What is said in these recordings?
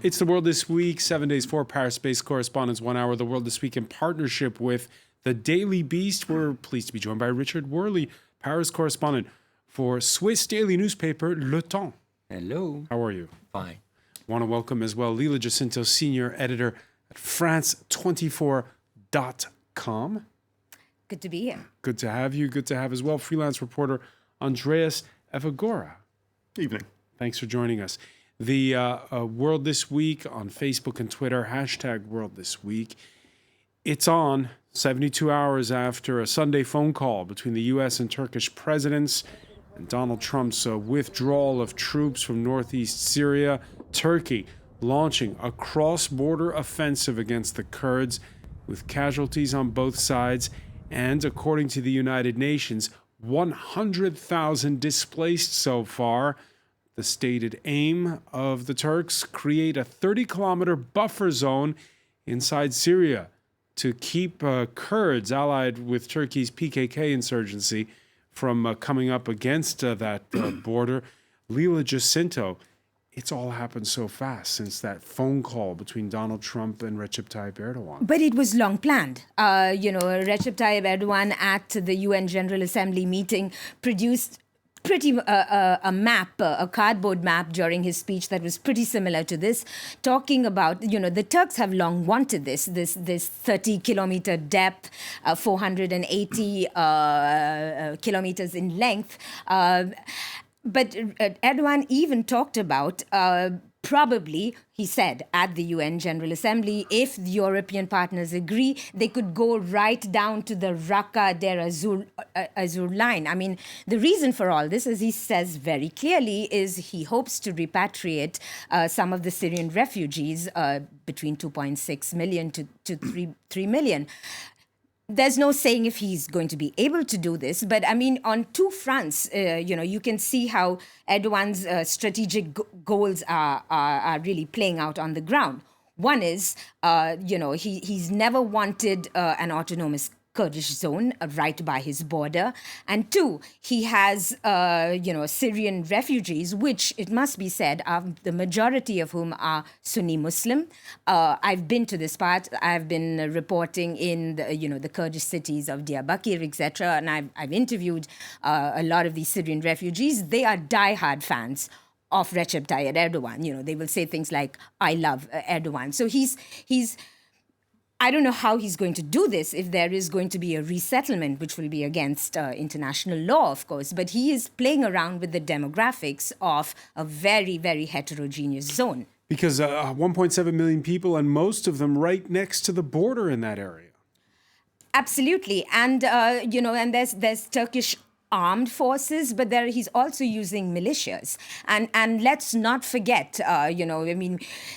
It's The World This Week, 7 days, 4 Paris-based correspondents, 1 hour. The World This Week in partnership with The Daily Beast. We're pleased to be joined by Richard Worley, Paris correspondent for Swiss daily newspaper Le Temps. Hello. How are you? Fine. Want to welcome as well Lila Jacinto, senior editor at France24.com. Good to be here. Good to have you. Good to have as well freelance reporter Andreas Evagora. Evening. Thanks for joining us. The World This Week on Facebook and Twitter, hashtag World This Week. It's on 72 hours after a Sunday phone call between the U.S. and Turkish presidents and Donald Trump's withdrawal of troops from northeast Syria. Turkey launching a cross-border offensive against the Kurds with casualties on both sides and, according to the United Nations, 100,000 displaced so far. The stated aim of the Turks, create a 30-kilometer buffer zone inside Syria to keep Kurds allied with Turkey's PKK insurgency from coming up against that border. Lila Jacinto, it's all happened so fast since that phone call between Donald Trump and Recep Tayyip Erdogan. But it was long planned. Recep Tayyip Erdogan at the UN General Assembly meeting produced a map, a cardboard map during his speech that was pretty similar to this, talking about, the Turks have long wanted this 30-kilometer depth, 480 kilometers in length. But Erdogan even talked about probably, he said, at the UN General Assembly, if the European partners agree, they could go right down to the Raqqa-Deir Azur line. I mean, the reason for all this, as he says very clearly, is he hopes to repatriate some of the Syrian refugees, between 2.6 million to 3 million. There's no saying if he's going to be able to do this, but I mean, on two fronts, you can see how Erdogan's strategic goals are really playing out on the ground. One is, he's never wanted an autonomous Kurdish zone right by his border. And two, he has, Syrian refugees, which it must be said, the majority of whom are Sunni Muslim. I've been to this part. I've been reporting in the Kurdish cities of Diyarbakir, etc. And I've interviewed a lot of these Syrian refugees. They are diehard fans of Recep Tayyip Erdogan. They will say things like, I love Erdogan. So he's I don't know how he's going to do this if there is going to be a resettlement, which will be against international law, of course. But he is playing around with the demographics of a very, very heterogeneous zone. Because 1.7 million people, and most of them right next to the border in that area. Absolutely. And, and there's Turkish armed forces, but he's also using militias. And let's not forget,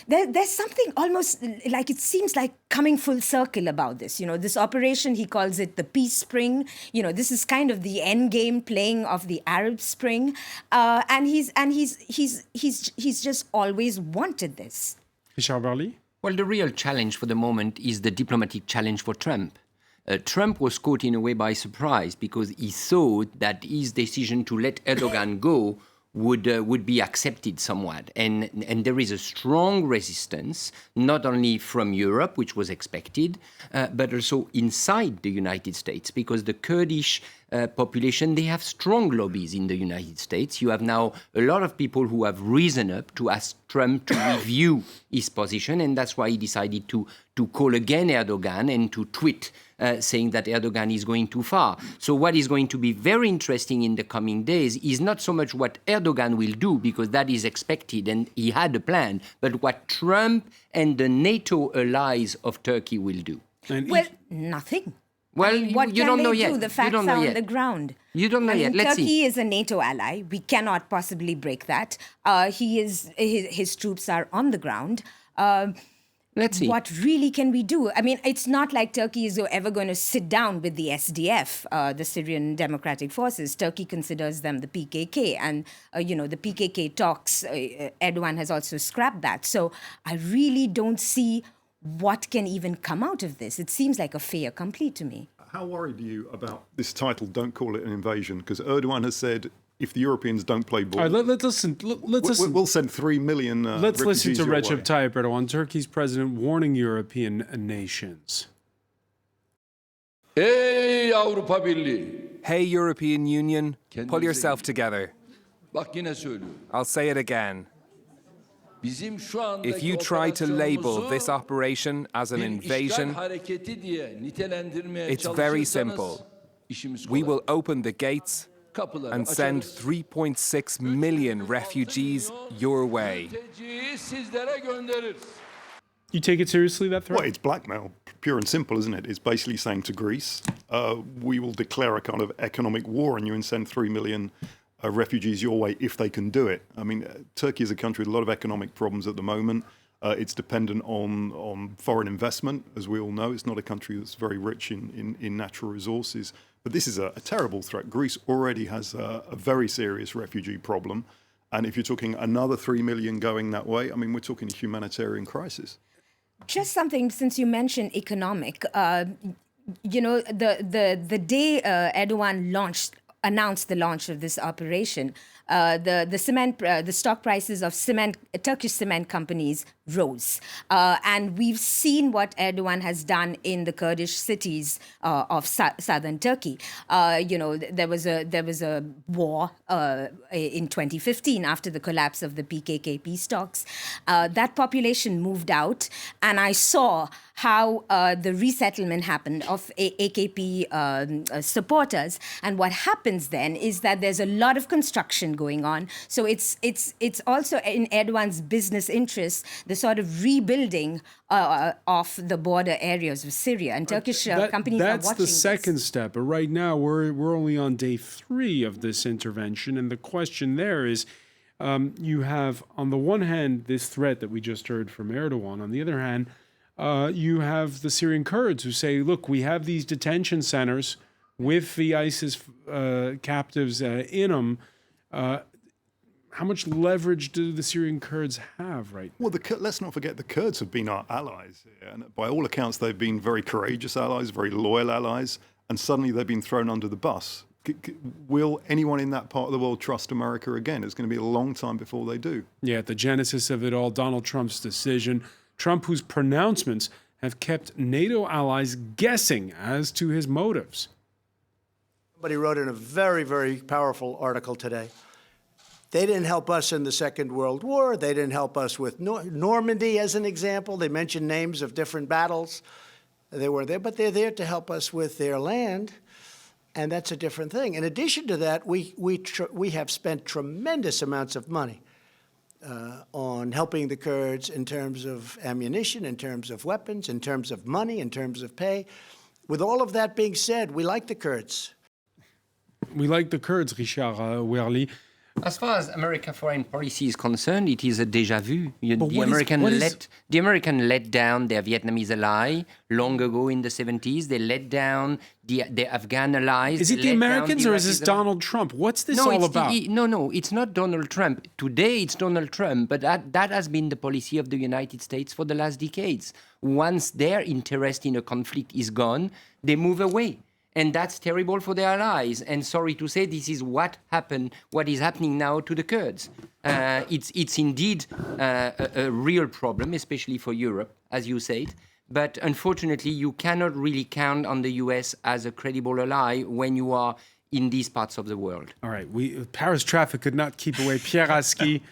there's something almost like it seems like coming full circle about this. This operation, he calls it the Peace Spring. This is kind of the end game playing of the Arab Spring. And he's just always wanted this. Richard Worley? Well, the real challenge for the moment is the diplomatic challenge for Trump. Trump was caught in a way by surprise because he thought that his decision to let Erdogan go would be accepted somewhat. And there is a strong resistance, not only from Europe, which was expected, but also inside the United States, because the Kurdish population, they have strong lobbies in the United States. You have now a lot of people who have risen up to ask Trump to review his position, and that's why he decided to call again Erdogan and to tweet saying that Erdogan is going too far. So what is going to be very interesting in the coming days is not so much what Erdogan will do, because that is expected and he had a plan, but what Trump and the NATO allies of Turkey will do. Nothing. Well, what you don't know yet. yet. The facts are on the ground. You don't know yet. Let's see. Turkey is a NATO ally. We cannot possibly break that. His troops are on the ground. Let's see. What really can we do? I mean, it's not like Turkey is ever going to sit down with the SDF, the Syrian Democratic Forces. Turkey considers them the PKK. And, the PKK talks, Erdogan has also scrapped that. So I really don't see what can even come out of this. It seems like a fait accompli to me. How worried are you about this title, Don't Call It an Invasion? Because Erdogan has said if the Europeans don't play ball, All right, let's listen. Let's listen. we'll send 3 million Let's listen refugees to your Recep way. Tayyip Erdogan, Turkey's president, warning European nations. Ey Avrupa Birliği! Hey, European Union, pull Kendinize yourself gelin. together. Bak yine söylüyorum. I'll say it again. Bizim şu andaki If you try to label this operasyonumuzu operation as an bir işgal invasion, hareketi diye nitelendirmeye it's very çalışırsanız simple. işimiz we kolay. will open the gates Kapıları and send açarız. 3.6 million refugees your way. Mülteciyi sizlere göndeririz. You take it seriously, that threat? Well, it's blackmail, pure and simple, isn't it? It's basically saying to Greece, we will declare a kind of economic war on you and send 3 million refugees your way if they can do it. I mean, Turkey is a country with a lot of economic problems at the moment. It's dependent on foreign investment, as we all know. It's not a country that's very rich in natural resources. But this is a terrible threat. Greece already has a very serious refugee problem. And if you're talking another 3 million going that way, I mean, we're talking a humanitarian crisis. Just something, since you mentioned economic, the day Erdogan announced the launch of this operation, the stock prices of Turkish cement companies rose, and we've seen what Erdogan has done in the Kurdish cities of southern Turkey. There was a war in 2015 after the collapse of the PKK stocks. That population moved out, and I saw how the resettlement happened of AKP supporters. And what happens then is that there's a lot of construction going on. So it's also in Erdogan's business interests, the sort of rebuilding of the border areas of Syria. And Turkish companies are watching That's the second this. step. But right now, we're only on day 3 of this intervention. And the question there is, you have, on the one hand, this threat that we just heard from Erdogan. On the other hand, you have the Syrian Kurds who say, look, we have these detention centers with the ISIS captives in them. How much leverage do the Syrian Kurds have right now? Well, let's not forget the Kurds have been our allies. And by all accounts, they've been very courageous allies, very loyal allies. And suddenly they've been thrown under the bus. Will anyone in that part of the world trust America again? It's going to be a long time before they do. Yeah, at the genesis of it all, Donald Trump's decision. Trump, whose pronouncements have kept NATO allies guessing as to his motives. Somebody wrote in a very, very powerful article today. They didn't help us in the Second World War. They didn't help us with Normandy, as an example. They mentioned names of different battles. They weren't there, but they're there to help us with their land, and that's a different thing. In addition to that, we have spent tremendous amounts of money on helping the Kurds in terms of ammunition, in terms of weapons, in terms of money, in terms of pay. With all of that being said, we like the Kurds. We like the Kurds, Richard Werli. As far as American foreign policy is concerned, it is a déjà vu. The American let down their Vietnamese ally long ago in the 70s. They let down the Afghan allies. Is it the Americans or is this Donald Trump? What's this all about? No, it's not Donald Trump. Today it's Donald Trump, but that has been the policy of the United States for the last decades. Once their interest in a conflict is gone, they move away. And that's terrible for their allies. And sorry to say, this is what is happening now to the Kurds. It's indeed a real problem, especially for Europe, as you said. But unfortunately, you cannot really count on the US as a credible ally when you are in these parts of the world. All right, Paris traffic could not keep away Pierre Aski.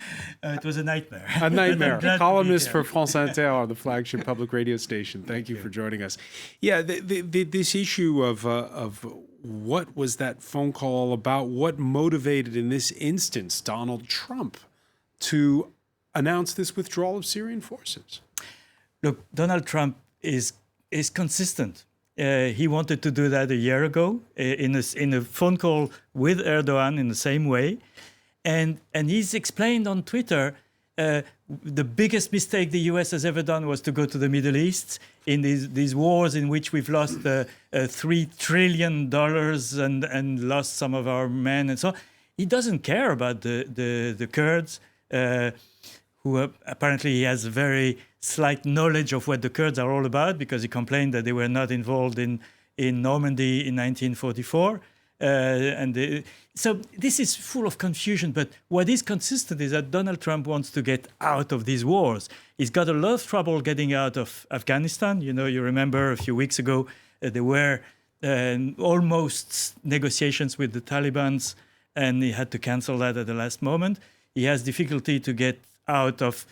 It was a nightmare. A nightmare. Columnist for France Inter, the flagship public radio station. Thank you for joining us. Yeah, this issue of what was that phone call all about? What motivated, in this instance, Donald Trump to announce this withdrawal of Syrian forces? Look, Donald Trump is consistent. He wanted to do that a year ago in a phone call with Erdogan in the same way. And he's explained on Twitter the biggest mistake the US has ever done was to go to the Middle East in these wars in which we've lost $3 trillion and lost some of our men and so on. He doesn't care about the Kurds, who apparently he has a very slight knowledge of what the Kurds are all about because he complained that they were not involved in Normandy in 1944. So this is full of confusion. But what is consistent is that Donald Trump wants to get out of these wars. He's got a lot of trouble getting out of Afghanistan. You remember a few weeks ago there were almost negotiations with the Taliban, and he had to cancel that at the last moment. He has difficulty to get out of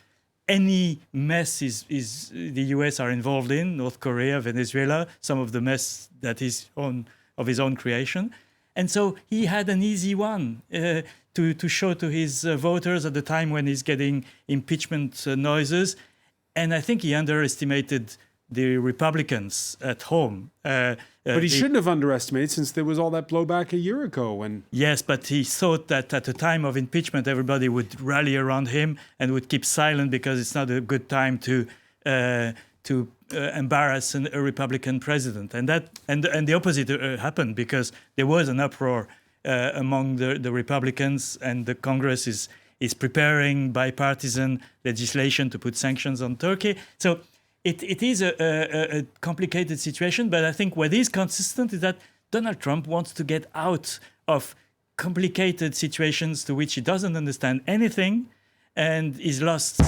any mess the US are involved in, North Korea, Venezuela, some of the mess that is of his own creation. And so he had an easy one to show to his voters at the time when he's getting impeachment noises. And I think he underestimated the Republicans at home. But he shouldn't have underestimated, since there was all that blowback a year ago. When Yes, but he thought that at the time of impeachment, everybody would rally around him and would keep silent because it's not a good time to embarrass a Republican president. And the opposite happened, because there was an uproar among the Republicans, and the Congress is preparing bipartisan legislation to put sanctions on Turkey. So it is a complicated situation, but I think what is consistent is that Donald Trump wants to get out of complicated situations to which he doesn't understand anything, and he's lost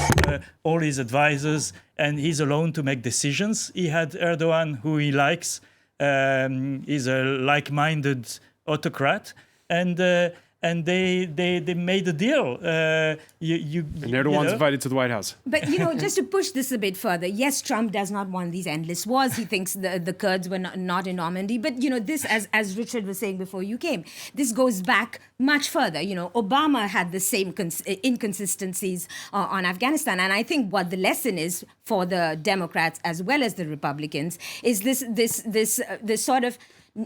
all his advisors, and he's alone to make decisions. He had Erdogan, who he likes. He's a like-minded autocrat, and they made a deal. and Erdogan's invited to the White House. But, just to push this a bit further, yes, Trump does not want these endless wars. He thinks the Kurds were not in Normandy. But, this, as Richard was saying before you came, this goes back much further. Obama had the same inconsistencies on Afghanistan. And I think what the lesson is for the Democrats as well as the Republicans is this sort of,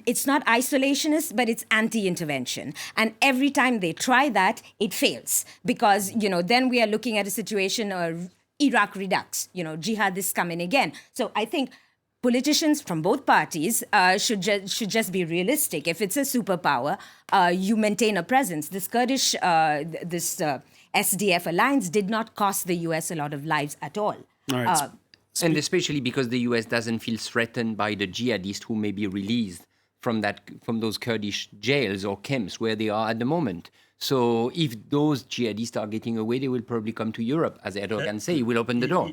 it's not isolationist, but it's anti-intervention. And every time they try that, it fails. Because, then we are looking at a situation of Iraq redux, jihadists coming again. So I think politicians from both parties should just be realistic. If it's a superpower, you maintain a presence. This Kurdish, SDF alliance did not cost the US a lot of lives at all. All right. And especially because the US doesn't feel threatened by the jihadists who may be released from those Kurdish jails or camps where they are at the moment. So if those jihadists are getting away, they will probably come to Europe. As Erdogan say, he will open the door.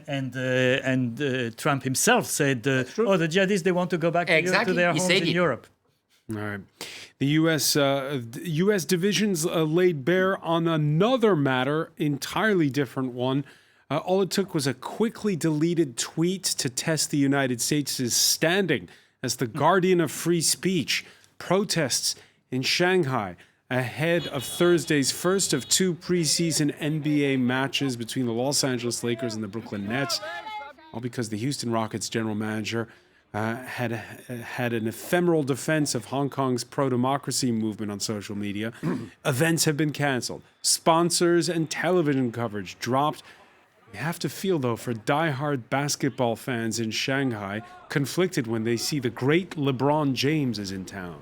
And Trump himself said, the jihadists, they want to go back to their homes in Europe. All right. The U.S. divisions laid bare on another matter, entirely different one. All it took was a quickly deleted tweet to test the United States' standing as the guardian of free speech. Protests in Shanghai ahead of Thursday's first of two preseason NBA matches between the Los Angeles Lakers and the Brooklyn Nets, all because the Houston Rockets general manager had an ephemeral defense of Hong Kong's pro-democracy movement on social media. Events have been canceled. Sponsors and television coverage dropped. You have to feel, though, for die-hard basketball fans in Shanghai, conflicted when they see the great LeBron James is in town.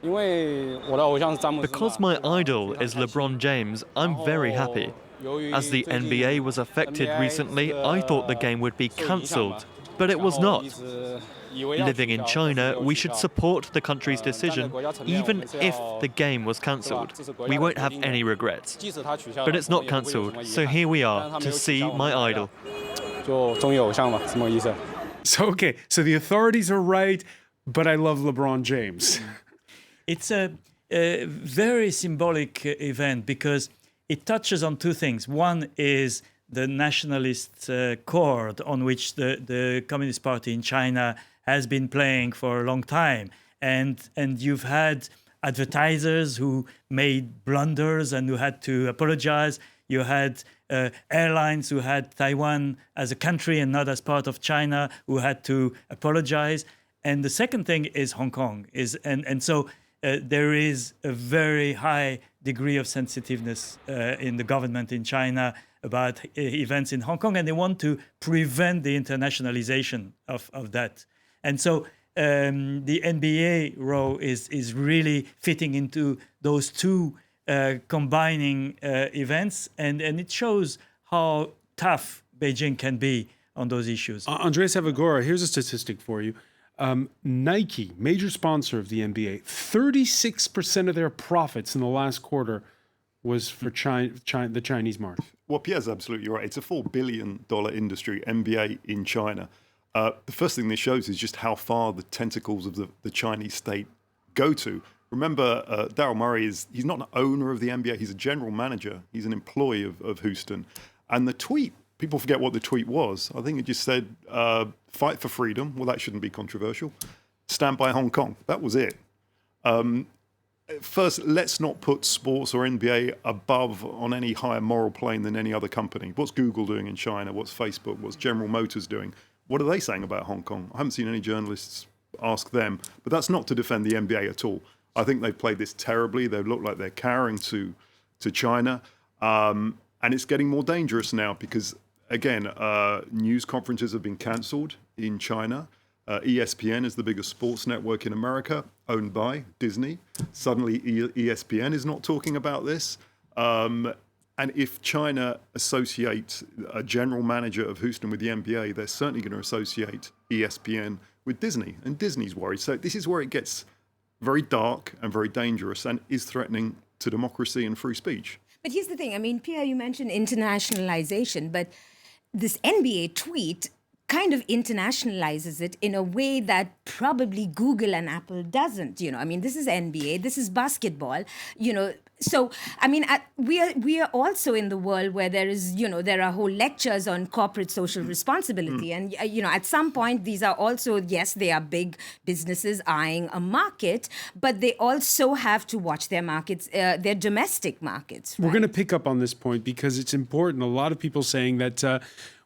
Because my idol is LeBron James, I'm very happy. As the NBA was affected recently, I thought the game would be cancelled, but it was not. Living in China, we should support the country's decision, even if the game was cancelled. We won't have any regrets. But it's not cancelled, so here we are to see my idol. So the authorities are right, but I love LeBron James. It's a very symbolic event because it touches on two things. One is the nationalist chord on which the Communist Party in China has been playing for a long time. And you've had advertisers who made blunders and who had to apologize. You had airlines who had Taiwan as a country and not as part of China who had to apologize. And the second thing is Hong Kong. So there is a very high degree of sensitiveness in the government in China about events in Hong Kong, and they want to prevent the internationalization of that. And so the NBA role is really fitting into those two combining events, and it shows how tough Beijing can be on those issues. Andres Avagora, here's a statistic for you. Nike, major sponsor of the NBA, 36% of their profits in the last quarter was for the Chinese market. Well, Pierre's absolutely right. It's a $4 billion industry, NBA in China. The first thing this shows is just how far the tentacles of the Chinese state go to. Remember, Daryl Morey he's not an owner of the NBA. He's a general manager. He's an employee of Houston. And the tweet, people forget what the tweet was. I think it just said, fight for freedom. Well, that shouldn't be controversial. Stand by Hong Kong. That was it. First, let's not put sports or NBA above on any higher moral plane than any other company. What's Google doing in China? What's Facebook? What's General Motors doing? What are they saying about Hong Kong? I haven't seen any journalists ask them, but that's not to defend the NBA at all. I think they've played this terribly. They look like they're cowering to China. And it's getting more dangerous now because, again, news conferences have been cancelled in China. ESPN is the biggest sports network in America, owned by Disney. Suddenly, ESPN is not talking about this. And if China associates a general manager of Houston with the NBA, they're certainly going to associate ESPN with Disney. And Disney's worried. So this is where it gets very dark and very dangerous and is threatening to democracy and free speech. But here's the thing. I mean, Pierre, you mentioned internationalization, but this NBA tweet kind of internationalizes it in a way that probably Google and Apple doesn't. I mean, this is NBA, this is basketball, So, I mean, we are also in the world where there are whole lectures on corporate social responsibility. And, at some point, these are also, yes, they are big businesses eyeing a market, but they also have to watch their markets, their domestic markets. Right? We're going to pick up on this point because it's important. A lot of people saying that,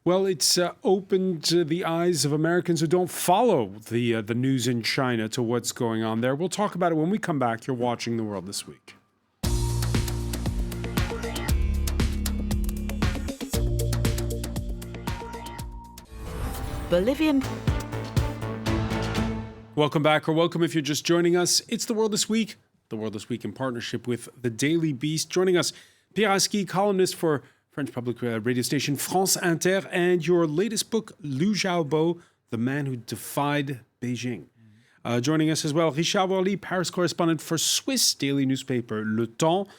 it's opened the eyes of Americans who don't follow the news in China to what's going on there. We'll talk about it when we come back. You're watching The World This Week. Bolivian. Welcome back, or welcome if you're just joining us. It's The World This Week. The World This Week in partnership with The Daily Beast. Joining us, Pierre Aski, columnist for French public radio station France Inter, and your latest book, Liu Xiaobo, The Man Who Defied Beijing. Joining us as well, Richard Worley, Paris correspondent for Swiss daily newspaper Le Temps.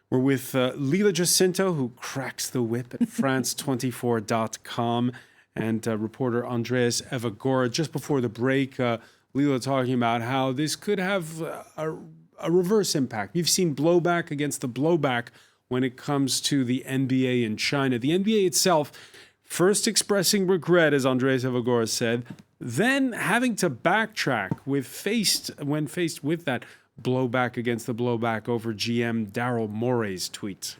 We're with Lila Jacinto, who cracks the whip at France24.com, and reporter Andreas Evagora. Just before the break, Lila talking about how this could have a reverse impact. We've seen blowback against the blowback when it comes to the NBA in China. The NBA itself first expressing regret, as Andreas Evagora said, then having to backtrack when faced with that blowback against the blowback over GM Daryl Morey's tweets.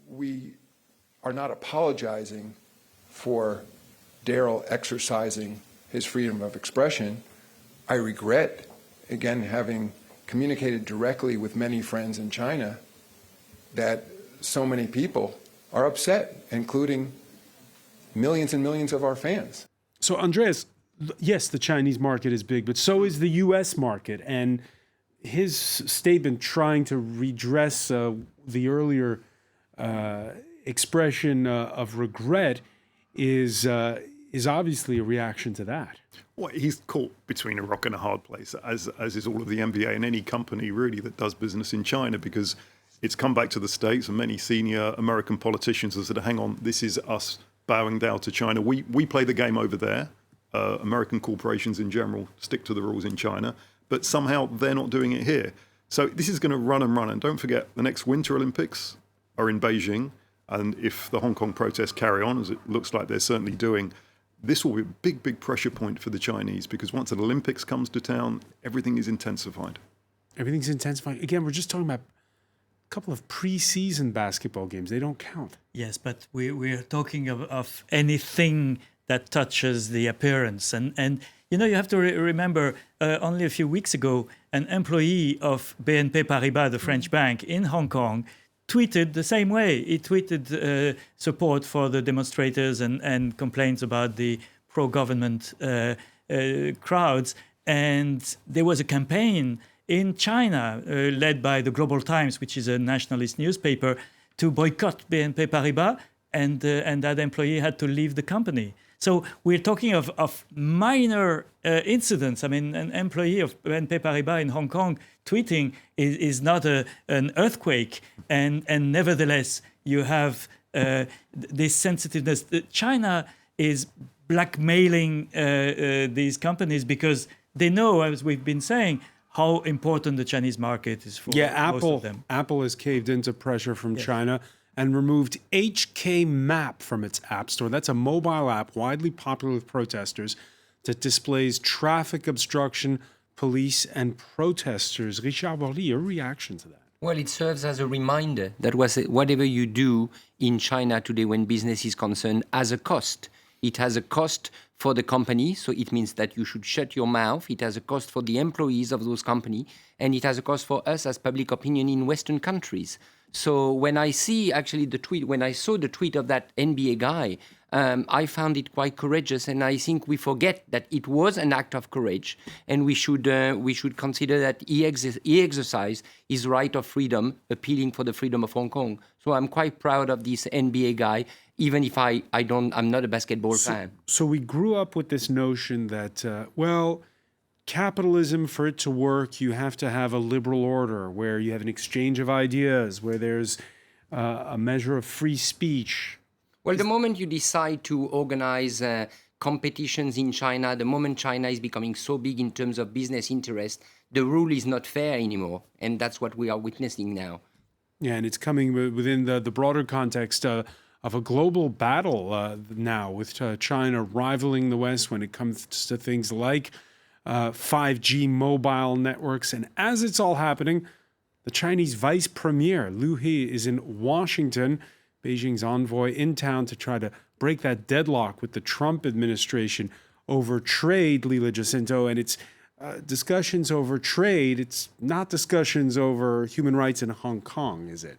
We are not apologizing for Daryl exercising his freedom of expression. I regret, again, having communicated directly with many friends in China that so many people are upset, including millions and millions of our fans. So, Andreas, yes, the Chinese market is big, but so is the U.S. market. And his statement trying to redress the earlier expression of regret is obviously a reaction to that. Well, he's caught between a rock and a hard place, as is all of the NBA and any company really that does business in China, because it's come back to the States and many senior American politicians have said, hang on, this is us bowing down to China. We play the game over there. American corporations in general stick to the rules in China, but somehow they're not doing it here. So this is going to run and run. And don't forget, the next Winter Olympics are in Beijing. And if the Hong Kong protests carry on, as it looks like they're certainly doing, this will be a big, big pressure point for the Chinese, because once an Olympics comes to town, everything is intensified. Everything's intensified. Again, we're just talking about a couple of preseason basketball games. They don't count. Yes, but we're talking of anything that touches the appearance. And you have to remember, only a few weeks ago, an employee of BNP Paribas, the French bank in Hong Kong, tweeted the same way. He tweeted support for the demonstrators and complaints about the pro-government crowds. And there was a campaign in China led by the Global Times, which is a nationalist newspaper, to boycott BNP Paribas, and that employee had to leave the company. So we're talking of minor incidents. I mean, an employee of BNP Paribas in Hong Kong tweeting is not an earthquake, and nevertheless you have this sensitiveness. China is blackmailing these companies because they know, as we've been saying, how important the Chinese market is for most of them. Apple has caved into pressure from China and removed HK Map from its app store. That's a mobile app widely popular with protesters that displays traffic obstruction, police and protesters. Richard Borly, your reaction to that? Well, it serves as a reminder that whatever you do in China today when business is concerned has a cost. It has a cost for the company, so it means that you should shut your mouth. It has a cost for the employees of those companies, and it has a cost for us as public opinion in Western countries. So when I see actually the tweet, when I saw the tweet of that NBA guy, I found it quite courageous, and I think we forget that it was an act of courage, and we should consider that he exercised his right of freedom, appealing for the freedom of Hong Kong. So I'm quite proud of this NBA guy, even if I'm not a basketball fan. So we grew up with this notion that, capitalism, for it to work, you have to have a liberal order where you have an exchange of ideas, where there's a measure of free speech. Well, the moment you decide to organize competitions in China, the moment China is becoming so big in terms of business interest, the rule is not fair anymore. And that's what we are witnessing now. Yeah, and it's coming within the broader context of a global battle now, with China rivaling the West when it comes to things like 5G mobile networks. And as it's all happening, the Chinese vice premier, Liu He, is in Washington, Beijing's envoy in town to try to break that deadlock with the Trump administration over trade, Lila Jacinto. And it's discussions over trade. It's not discussions over human rights in Hong Kong, is it?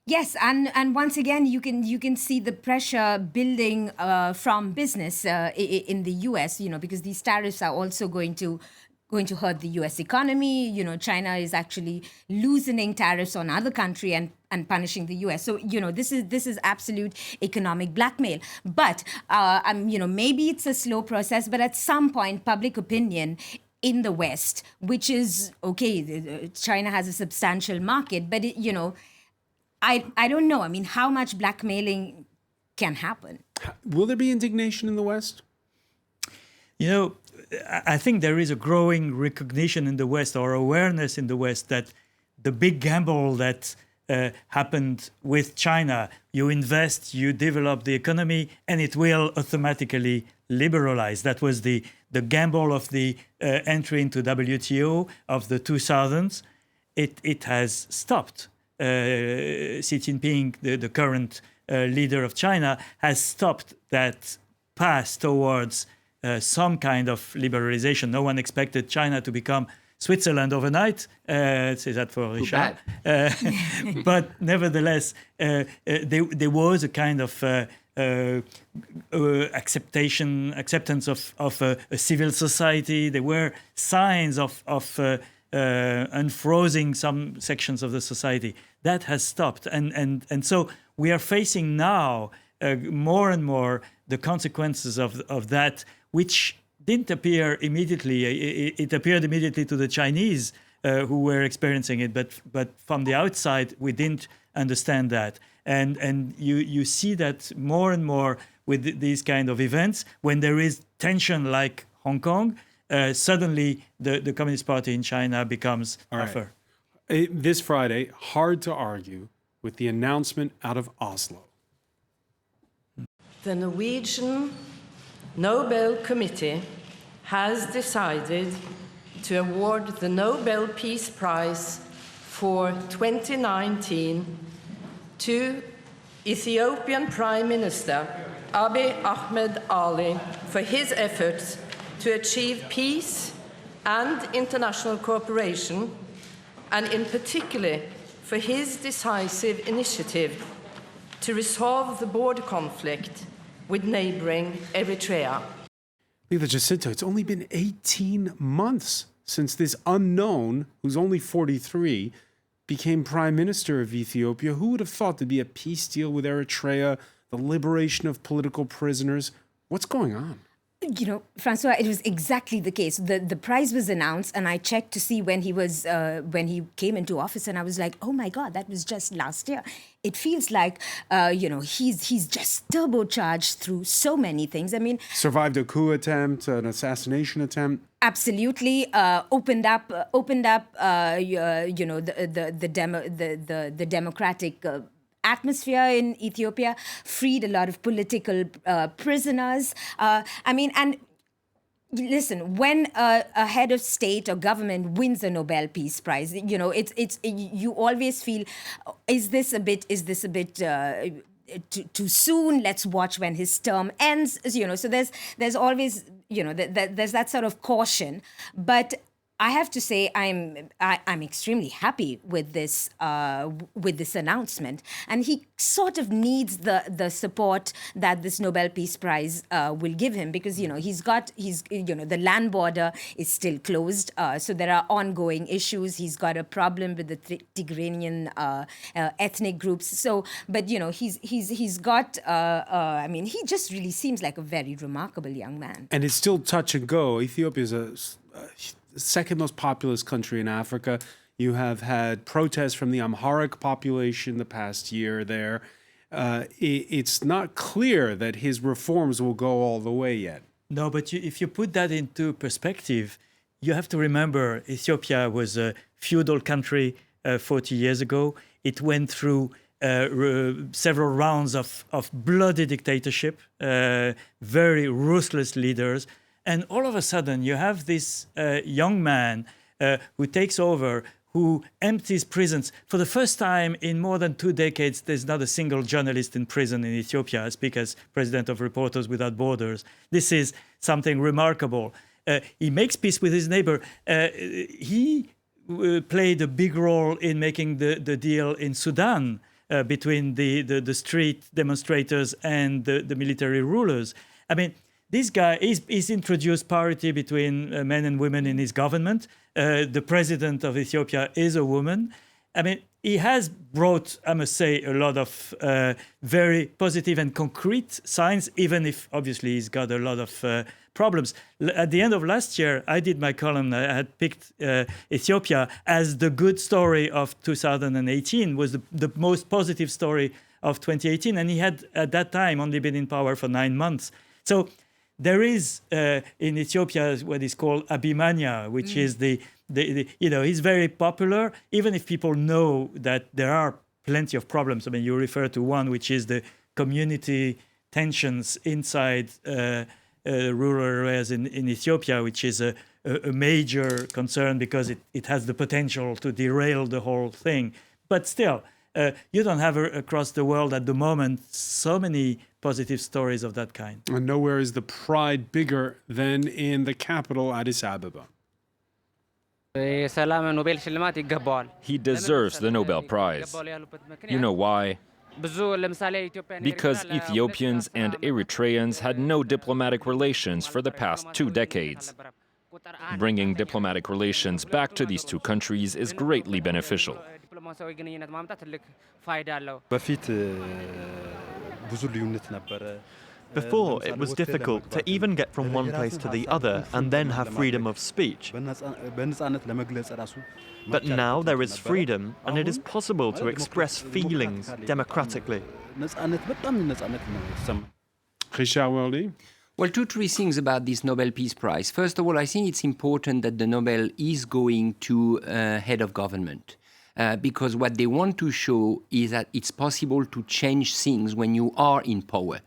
Yes, and once again, you can see the pressure building from business in the U.S. Because these tariffs are also going to hurt the U.S. economy. China is actually loosening tariffs on other country and punishing the U.S. So this is absolute economic blackmail. But maybe it's a slow process, but at some point, public opinion in the West, which is okay, China has a substantial market, but I don't know. I mean, how much blackmailing can happen? Will there be indignation in the West? I think there is a growing recognition in the West, or awareness in the West, that the big gamble that happened with China, you invest, you develop the economy, and it will automatically liberalize. That was the gamble of the entry into WTO of the 2000s. It has stopped. Xi Jinping, the current leader of China, has stopped that path towards some kind of liberalization. No one expected China to become Switzerland overnight. Say that for Richard. But nevertheless, there was a kind of acceptance of a civil society. There were signs of unfrozen some sections of the society. That has stopped. And so we are facing now more and more the consequences of that, which didn't appear immediately. It appeared immediately to the Chinese who were experiencing it, but from the outside, we didn't understand that. And you see that more and more with these kind of events, when there is tension like Hong Kong, suddenly the Communist Party in China becomes tougher. This Friday, hard to argue with the announcement out of Oslo. The Norwegian Nobel Committee has decided to award the Nobel Peace Prize for 2019 to Ethiopian Prime Minister Abiy Ahmed Ali for his efforts to achieve peace and international cooperation, and in particular for his decisive initiative to resolve the border conflict with neighboring Eritrea. Lila Jacinto, it's only been 18 months since this unknown, who's only 43, became prime minister of Ethiopia. Who would have thought there'd be a peace deal with Eritrea, the liberation of political prisoners? What's going on? You know, Francois, it was exactly the case. The prize was announced, and I checked to see when he came into office, and I was like, oh my God, that was just last year. It feels like, he's just turbocharged through so many things. I mean, Survived a coup attempt, an assassination attempt. absolutely opened up the democratic atmosphere in Ethiopia, freed a lot of political prisoners. And listen, when a head of state or government wins a Nobel Peace Prize, you always feel, is this a bit too soon? Let's watch when his term ends. So there's always there's that sort of caution, but I have to say I'm extremely happy with this announcement, and he sort of needs the support that this Nobel Peace Prize will give him, because the land border is still closed, so there are ongoing issues. He's got a problem with the Tigranian ethnic groups. So, but he's got. He just really seems like a very remarkable young man. And it's still touch and go. Ethiopia is a second most populous country in Africa. You have had protests from the Amharic population the past year there. It's not clear that his reforms will go all the way yet. No, but if you put that into perspective, you have to remember Ethiopia was a feudal country 40 years ago. It went through several rounds of bloody dictatorship, very ruthless leaders. And all of a sudden, you have this young man who takes over, who empties prisons. For the first time in more than 2 decades, there's not a single journalist in prison in Ethiopia. I speak as president of Reporters Without Borders. This is something remarkable. He makes peace with his neighbor. He played a big role in making the deal in Sudan between the street demonstrators and the military rulers. I mean, this guy is introduced parity between men and women in his government. The president of Ethiopia is a woman. I mean, he has brought, I must say, a lot of very positive and concrete signs, even if obviously he's got a lot of problems. At the end of last year, I did my column. I had picked Ethiopia as the good story of 2018, was the most positive story of 2018. And he had, at that time, only been in power for 9 months. So there is in Ethiopia what is called Abiy mania, which is he's very popular, even if people know that there are plenty of problems. I mean, you refer to one, which is the community tensions inside rural areas in Ethiopia, which is a major concern because it has the potential to derail the whole thing. But still, you don't have across the world at the moment so many positive stories of that kind. And nowhere is the pride bigger than in the capital, Addis Ababa. He deserves the Nobel Prize. You know why? Because Ethiopians and Eritreans had no diplomatic relations for the past 2 decades. Bringing diplomatic relations back to these two countries is greatly beneficial. Before, it was difficult to even get from one place to the other and then have freedom of speech. But now there is freedom, and it is possible to express feelings democratically. Richard Weldy? Well, 2-3 things about this Nobel Peace Prize. First of all, I think it's important that the Nobel is going to head of government. Because what they want to show is that it's possible to change things when you are in power.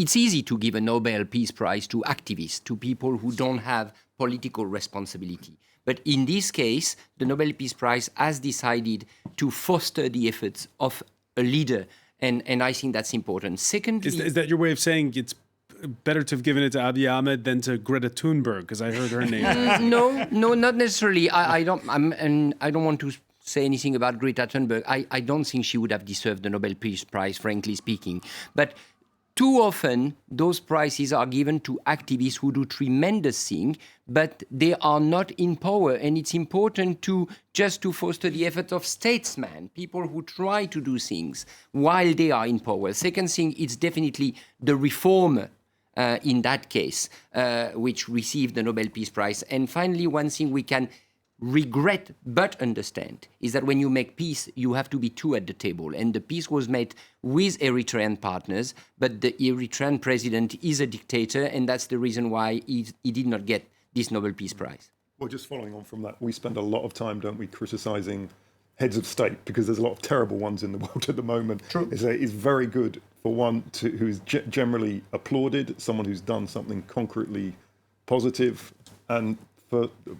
It's easy to give a Nobel Peace Prize to activists, to people who don't have political responsibility. But in this case, the Nobel Peace Prize has decided to foster the efforts of a leader, and I think that's important. Secondly, is that your way of saying it's better to have given it to Abiy Ahmed than to Greta Thunberg? Because I heard her name. No, not necessarily. I don't want to say anything about Greta Thunberg. I don't think she would have deserved the Nobel Peace Prize, frankly speaking. But too often, those prizes are given to activists who do tremendous things, but they are not in power. And it's important to foster the effort of statesmen, people who try to do things while they are in power. Second thing, it's definitely the reformer in that case, which received the Nobel Peace Prize. And finally, one thing we can regret but understand is that when you make peace, you have to be two at the table. And the peace was made with Eritrean partners, but the Eritrean president is a dictator, and that's the reason why he did not get this Nobel Peace Prize. Well, just following on from that, we spend a lot of time, don't we, criticising heads of state, because there's a lot of terrible ones in the world at the moment. True. It's very good for one who is generally applauded, someone who's done something concretely positive, and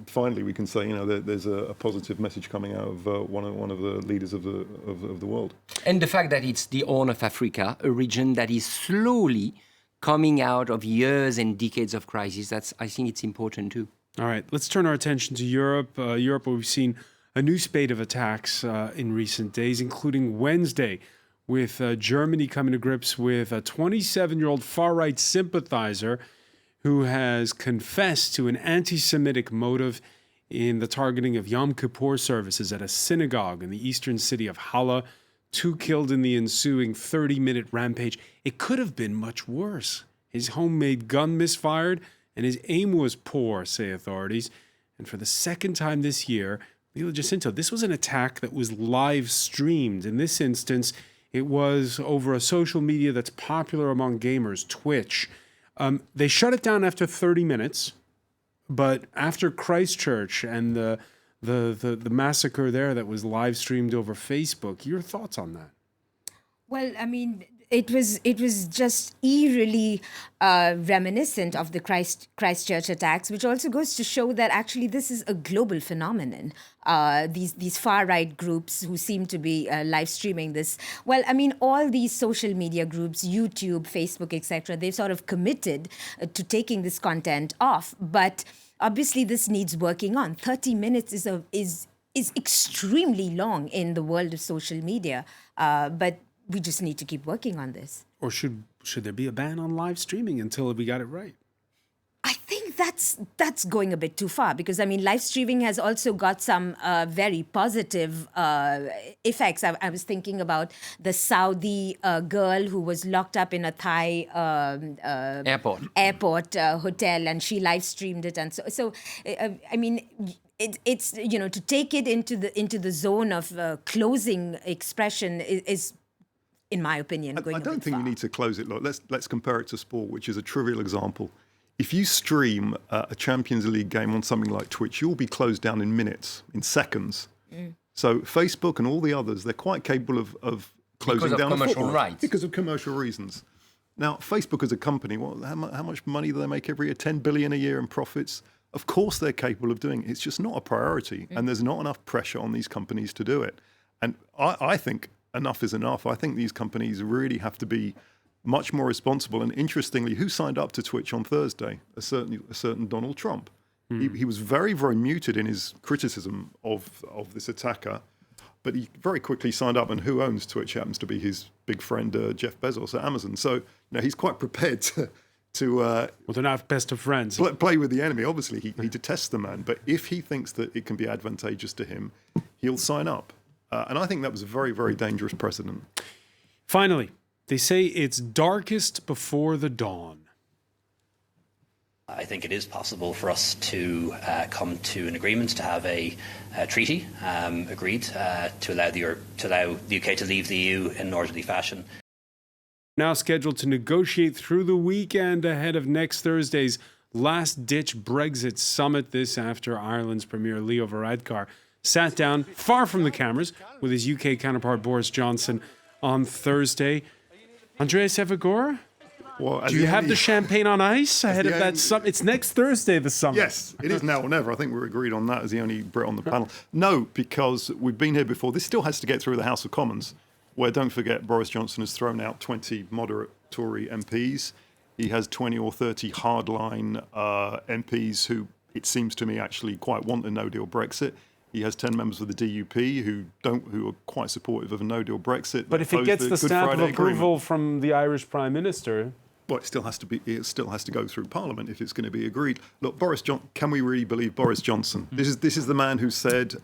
finally we can say, there's a positive message coming out of one of the leaders of the world. And the fact that it's the Horn of Africa, a region that is slowly coming out of years and decades of crisis, I think it's important too. All right, let's turn our attention to Europe. Europe, where we've seen a new spate of attacks in recent days, including Wednesday, with Germany coming to grips with a 27-year-old far-right sympathizer who has confessed to an anti-Semitic motive in the targeting of Yom Kippur services at a synagogue in the eastern city of Halle. 2 killed in the ensuing 30-minute rampage. It could have been much worse. His homemade gun misfired, and his aim was poor, say authorities. And for the second time this year, Lila Jacinto, this was an attack that was live streamed. In this instance, it was over a social media that's popular among gamers, Twitch. They shut it down after 30 minutes, but after Christchurch and the massacre there that was live streamed over Facebook, your thoughts on that? Well, I mean, it was just eerily reminiscent of the Christchurch attacks, which also goes to show that actually this is a global phenomenon. These far right groups who seem to be live streaming this. Well, I mean, all these social media groups, YouTube, Facebook, etc., they've sort of committed to taking this content off. But obviously, this needs working on. 30 minutes is extremely long in the world of social media. But we just need to keep working on this. Or should there be a ban on live streaming until we got it right? I think that's going a bit too far, because I mean, live streaming has also got some very positive effects. I was thinking about the Saudi girl who was locked up in a Thai airport hotel, and she live streamed it, and so I mean. It's to take it into the zone of closing expression is in my opinion, going I don't think you need to close it. Look, let's compare it to sport, which is a trivial example. If you stream a Champions League game on something like Twitch, you'll be closed down in minutes, in seconds. So Facebook and all the others, they're quite capable of closing down commercial rights. Because of commercial reasons. Now, Facebook as a company, how much money do they make every year? 10 billion a year in profits. Of course they're capable of doing it. It's just not a priority. And there's not enough pressure on these companies to do it. And I think enough is enough. I think these companies really have to be much more responsible. And interestingly, who signed up to Twitch on Thursday? A certain Donald Trump. He was very, very muted in his criticism of this attacker, but he very quickly signed up. And who owns Twitch happens to be his big friend, Jeff Bezos at Amazon. So he's quite prepared to well, they're not best of friends. Play with the enemy. Obviously, he detests the man. But if he thinks that it can be advantageous to him, he'll sign up. And I think that was a very, very dangerous precedent. Finally, they say it's darkest before the dawn. I think it is possible for us to come to an agreement to have a treaty agreed to allow the UK to leave the EU in an orderly fashion. Now scheduled to negotiate through the weekend ahead of next Thursday's last-ditch Brexit summit. This after Ireland's Premier Leo Varadkar sat down far from the cameras with his UK counterpart Boris Johnson on Thursday. Andreas Evagora, do you have the champagne on ice ahead of that summit? It's next Thursday, the summit. Yes, it is now or never. I think we're agreed on that as the only Brit on the panel. No, because we've been here before. This still has to get through the House of Commons, where, don't forget, Boris Johnson has thrown out 20 moderate Tory MPs. He has 20 or 30 hardline MPs who, it seems to me, actually quite want a no-deal Brexit. He has 10 members of the DUP who are quite supportive of a no-deal Brexit. But if it gets the stamp of approval from the Irish Prime Minister, well, it still has to go through Parliament if it's going to be agreed. Look, can we really believe Boris Johnson? This is the man who said,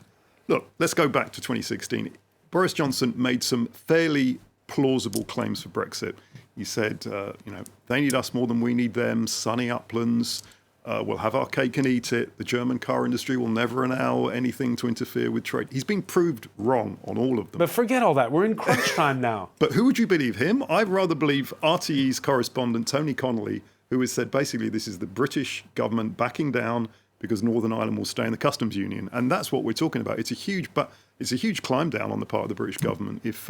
look, let's go back to 2016. Boris Johnson made some fairly plausible claims for Brexit. He said, they need us more than we need them, sunny uplands, we'll have our cake and eat it, the German car industry will never allow anything to interfere with trade. He's been proved wrong on all of them. But forget all that. We're in crunch time now. But who would you believe, him? I'd rather believe RTE's correspondent, Tony Connolly, who has said basically this is the British government backing down because Northern Ireland will stay in the customs union. And that's what we're talking about. It's a huge climb down on the part of the British government if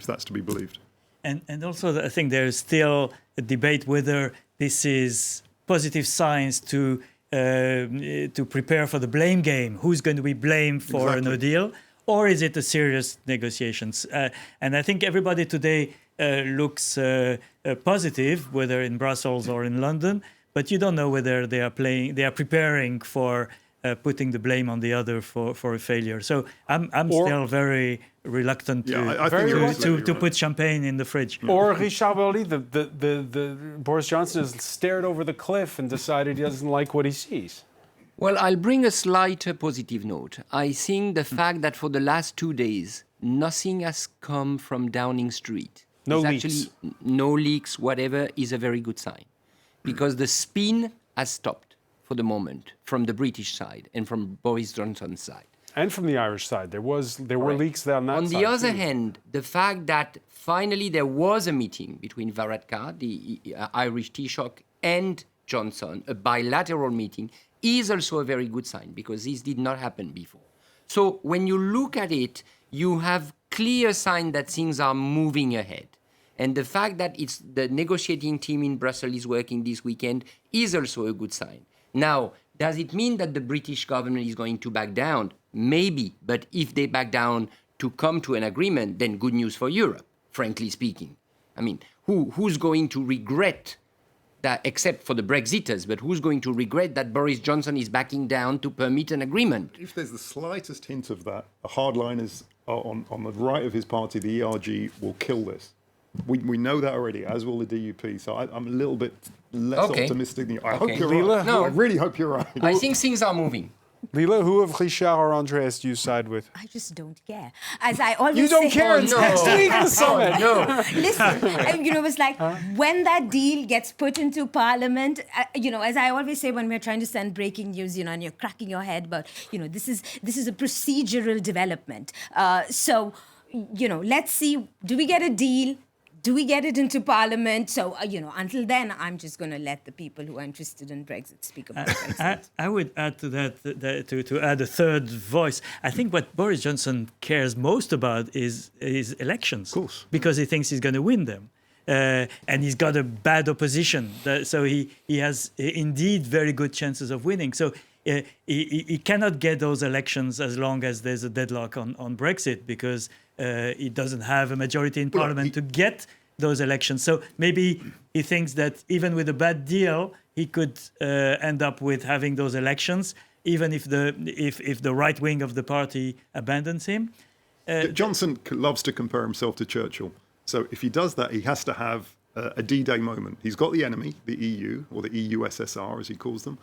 that's to be believed. And also, I think there is still a debate whether this is positive signs to prepare for the blame game. Who's going to be blamed for a no deal? Or is it a serious negotiations? And I think everybody today looks positive, whether in Brussels or in London, but you don't know whether they are preparing for putting the blame on the other for a failure. So I'm still very reluctant to put champagne in the fridge. Or Richard Worley, the Boris Johnson has stared over the cliff and decided he doesn't like what he sees. Well, I'll bring a slight positive note. I think the fact that for the last 2 days, nothing has come from Downing Street. No leaks. No leaks, whatever, is a very good sign. Because the spin has stopped for the moment from the British side and from Boris Johnson's side. And from the Irish side. There were leaks on that side. On the other hand, the fact that finally there was a meeting between Varadkar, the Irish Taoiseach, and Johnson, a bilateral meeting, is also a very good sign because this did not happen before. So when you look at it, you have clear sign that things are moving ahead. And the fact that it's the negotiating team in Brussels is working this weekend is also a good sign. Now, does it mean that the British government is going to back down? Maybe, but if they back down to come to an agreement, then good news for Europe, frankly speaking. I mean, who's going to regret that, except for the Brexiters, but who's going to regret that Boris Johnson is backing down to permit an agreement? If there's the slightest hint of that, the hardliners on the right of his party, the ERG, will kill this. We know that already, as will the DUP. So I'm a little bit less optimistic than you. I hope you're right. No, I really hope you're right. I think things are moving. Lila, who of Richard or Andreas do you side with? I just don't care. As I always You don't say, care? It's next week, the summit. No. Listen, it's like when that deal gets put into Parliament, as I always say when we're trying to send breaking news, and you're cracking your head, but, this is a procedural development. So, let's see, do we get a deal? Do we get it into Parliament? So, until then, I'm just going to let the people who are interested in Brexit speak about Brexit. I would add to that, to add a third voice. I think what Boris Johnson cares most about is elections. Of course. Because he thinks he's going to win them. And he's got a bad opposition. So he has indeed very good chances of winning. So he cannot get those elections as long as there's a deadlock on Brexit because he doesn't have a majority in Parliament to get those elections. So maybe he thinks that even with a bad deal, he could end up with having those elections, even if the right wing of the party abandons him. Johnson loves to compare himself to Churchill. So if he does that, he has to have a D-Day moment. He's got the enemy, the EU, or the EU-SSR, as he calls them.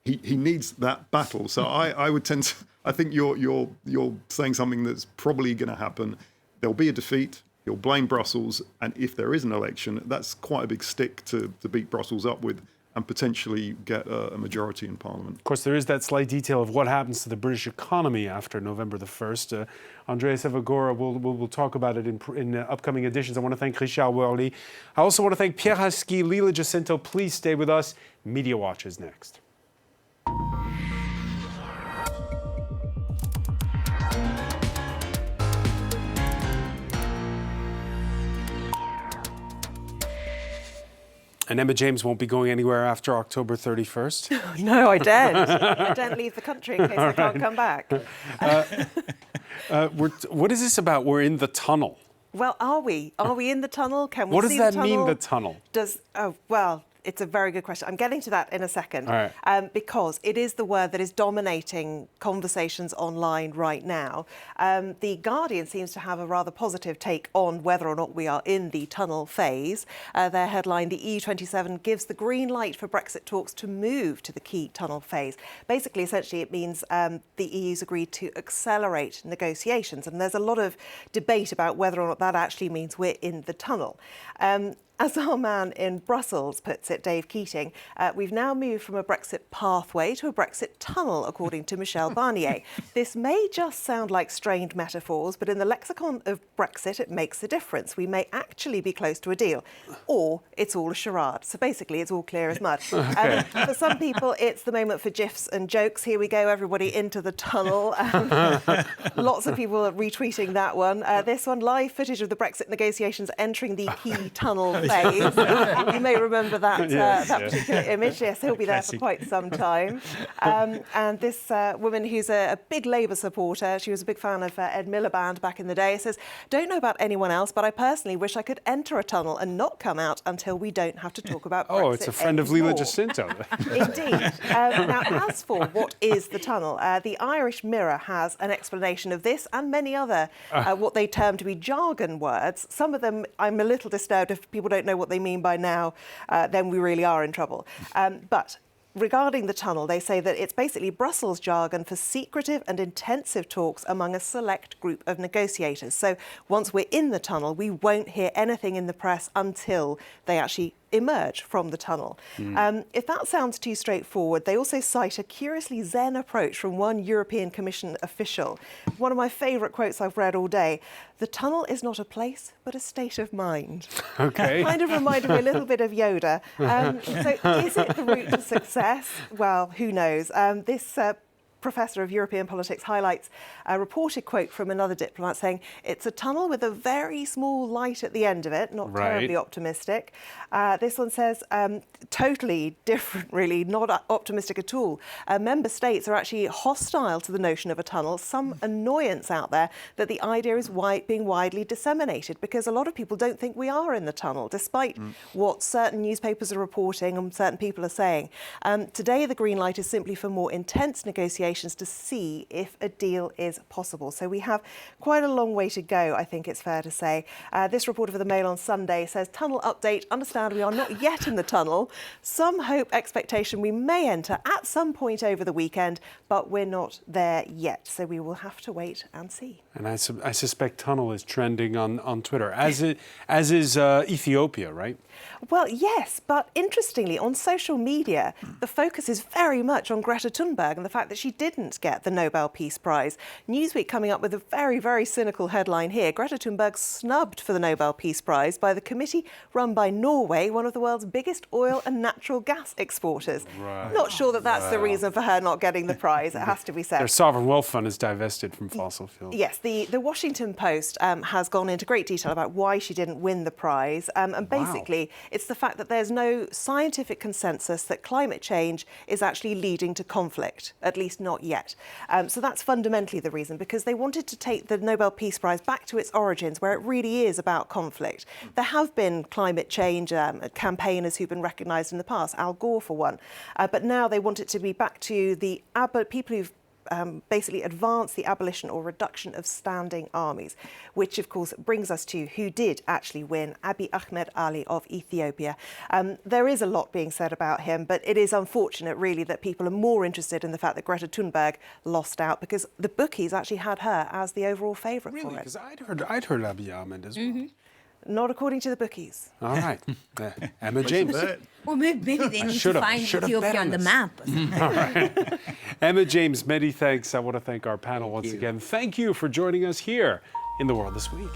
He needs that battle. So I would tend to... I think you're saying something that's probably going to happen. There'll be a defeat. He'll blame Brussels. And if there is an election, that's quite a big stick to beat Brussels up with and potentially get a majority in Parliament. Of course, there is that slight detail of what happens to the British economy after November the 1st. Andreas Evagora, we'll talk about it in upcoming editions. I want to thank Richard Worley. I also want to thank Pierre Haski, Lila Jacinto. Please stay with us. Media Watch is next. And Emma James won't be going anywhere after October 31st? No, I daren't. I daren't leave the country in case I can't come back. What is this about? We're in the tunnel. Well, are we? Are we in the tunnel? Can we What see does the that tunnel? mean, the tunnel? it's a very good question. I'm getting to that in a second. All right. Because it is the word that is dominating conversations online right now. The Guardian seems to have a rather positive take on whether or not we are in the tunnel phase. Their headline, the EU27 gives the green light for Brexit talks to move to the key tunnel phase. Basically, essentially, it means the EU's agreed to accelerate negotiations. And there's a lot of debate about whether or not that actually means we're in the tunnel. As our man in Brussels puts it, Dave Keating, we've now moved from a Brexit pathway to a Brexit tunnel, according to Michel Barnier. This may just sound like strained metaphors, but in the lexicon of Brexit, it makes a difference. We may actually be close to a deal, or it's all a charade. So basically, it's all clear as mud. Okay. For some people, it's the moment for GIFs and jokes. Here we go, everybody into the tunnel. Lots of people are retweeting that one. This one, live footage of the Brexit negotiations entering the key tunnel phase. You may remember that, that particular image. Yes, he'll be there for quite some time. And this woman who's a big Labour supporter, she was a big fan of Ed Miliband back in the day, says, don't know about anyone else, but I personally wish I could enter a tunnel and not come out until we don't have to talk about Brexit. Oh, it's a friend of Leela anymore. Jacinto. Indeed. Now, as for what is the tunnel, the Irish Mirror has an explanation of this and many other what they term to be jargon words. Some of them I'm a little disturbed if people don't know what they mean by now, then we really are in trouble. But regarding the tunnel, they say that it's basically Brussels jargon for secretive and intensive talks among a select group of negotiators. So once we're in the tunnel, we won't hear anything in the press until they actually emerge from the tunnel. If that sounds too straightforward, they also cite a curiously zen approach from one European Commission official. One of my favourite quotes I've read all day: the tunnel is not a place, but a state of mind. Okay. Kind of reminded me a little bit of Yoda. So is it the route to success? Well, who knows? This professor of European politics highlights a reported quote from another diplomat saying it's a tunnel with a very small light at the end of it, not terribly optimistic. This one says totally different, really, not optimistic at all. Member states are actually hostile to the notion of a tunnel. Some annoyance out there that the idea is being widely disseminated, because a lot of people don't think we are in the tunnel, despite what certain newspapers are reporting and certain people are saying. Today, the green light is simply for more intense negotiations to see if a deal is possible. So we have quite a long way to go, I think it's fair to say. This reporter for the Mail on Sunday says, tunnel update, understand we are not yet in the tunnel. Some hope, expectation we may enter at some point over the weekend, but we're not there yet. So we will have to wait and see. And I suspect tunnel is trending on Twitter, as is Ethiopia, right? Well, yes, but interestingly, on social media, the focus is very much on Greta Thunberg and the fact that she didn't get the Nobel Peace Prize. Newsweek coming up with a very, very cynical headline here. Greta Thunberg snubbed for the Nobel Peace Prize by the committee run by Norway, one of the world's biggest oil and natural gas exporters. Right. Not sure that that's the reason for her not getting the prize, it has to be said. Their sovereign wealth fund is divested from fossil fuels. Yes, the Washington Post has gone into great detail about why she didn't win the prize. And basically, it's the fact that there's no scientific consensus that climate change is actually leading to conflict, at least not yet. So that's fundamentally the reason, because they wanted to take the Nobel Peace Prize back to its origins, where it really is about conflict. There have been climate change campaigners who've been recognised in the past, Al Gore for one, but now they want it to be back to the people who've basically advance the abolition or reduction of standing armies, which of course brings us to who did actually win, Abiy Ahmed Ali of Ethiopia. There is a lot being said about him, but it is unfortunate really that people are more interested in the fact that Greta Thunberg lost out, because the bookies actually had her as the overall favourite for it. Really? Because I'd heard Abiy Ahmed as well. Not according to the bookies. All right. Emma James. Well, maybe they need to find Ethiopia on the map. All right. Emma James, many thanks. I want to thank our panel once again. Thank you for joining us here in The World This Week.